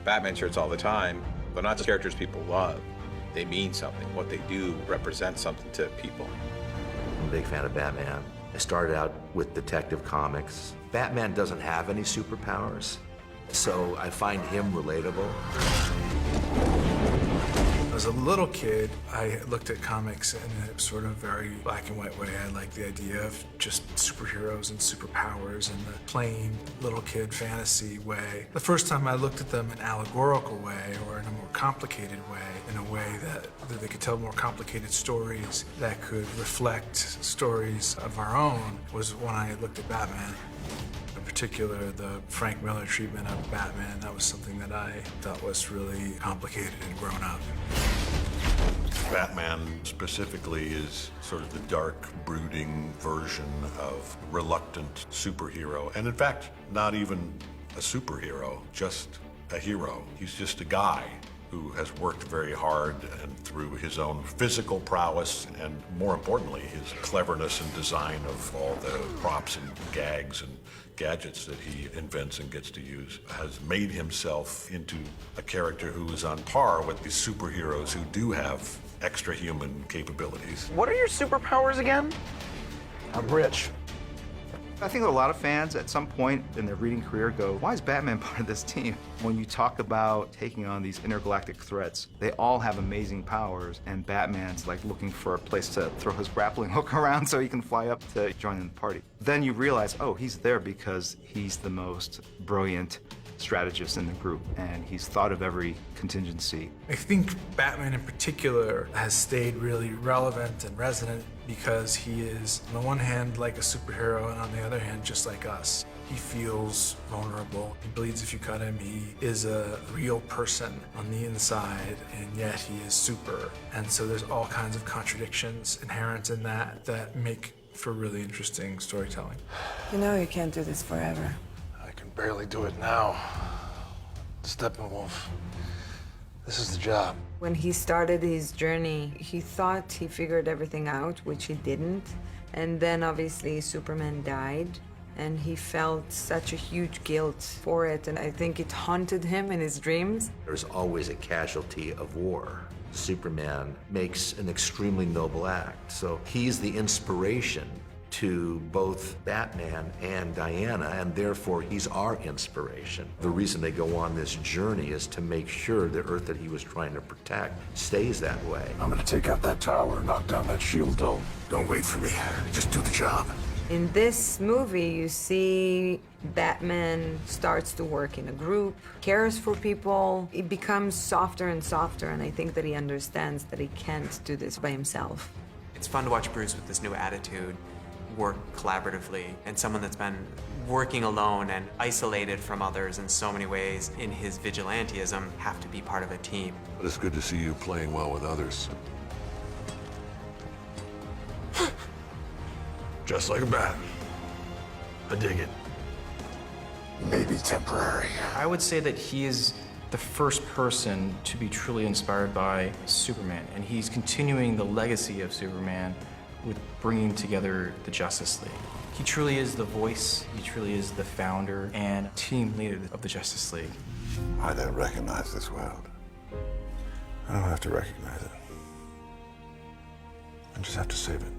Batman shirts all the time. They're not just characters people love. They mean something. What they do represents something to people. I'm a big fan of Batman. I started out with Detective Comics. Batman doesn't have any superpowers, so I find him relatable. As a little kid, I looked at comics in a sort of very black and white way. I liked the idea of just superheroes and superpowers in the plain little kid fantasy way. The first time I looked at them in an allegorical way or in a more complicated way, in a way that they could tell more complicated stories that could reflect stories of our own, was when I looked at Batman. In particular, the Frank Miller treatment of Batman, that was something that I thought was really complicated and grown up. Batman specifically is sort of the dark, brooding version of reluctant superhero. And in fact, not even a superhero, just a hero. He's just a guy who has worked very hard and through his own physical prowess and, more importantly, his cleverness and design of all the props and gags and gadgets that he invents and gets to use, has made himself into a character who is on par with the superheroes who do have extra human capabilities. What are your superpowers again? I'm rich. I think a lot of fans at some point in their reading career go, why is Batman part of this team? When you talk about taking on these intergalactic threats, they all have amazing powers, and Batman's like looking for a place to throw his grappling hook around so he can fly up to join in the party. Then you realize, oh, he's there because he's the most brilliant strategist in the group, and he's thought of every contingency. I think Batman in particular has stayed really relevant and resonant because he is, on the one hand, like a superhero, and on the other hand, just like us. He feels vulnerable. He bleeds if you cut him. He is a real person on the inside, and yet he is super. And so there's all kinds of contradictions inherent in that make for really interesting storytelling. You know you can't do this forever. I can barely do it now. Steppenwolf. This is the job. When he started his journey, he thought he figured everything out, which he didn't. And then obviously Superman died, and he felt such a huge guilt for it, and I think it haunted him in his dreams. There's always a casualty of war. Superman makes an extremely noble act, so he's the inspiration to both Batman and Diana, and therefore he's our inspiration. The reason they go on this journey is to make sure the Earth that he was trying to protect stays that way. I'm gonna take out that tower, knock down that shield dome. Don't wait for me. Just do the job. In this movie, you see Batman starts to work in a group, cares for people. It becomes softer and softer, and I think that he understands that he can't do this by himself. It's fun to watch Bruce with this new attitude, work collaboratively, and someone that's been working alone and isolated from others in so many ways in his vigilantism have to be part of a team. But it's good to see you playing well with others. Just like a bat. I dig it. Maybe temporary. I would say that he is the first person to be truly inspired by Superman, and he's continuing the legacy of Superman with bringing together the Justice League. He truly is the voice, he truly is the founder and team leader of the Justice League. I don't recognize this world. I don't have to recognize it. I just have to save it.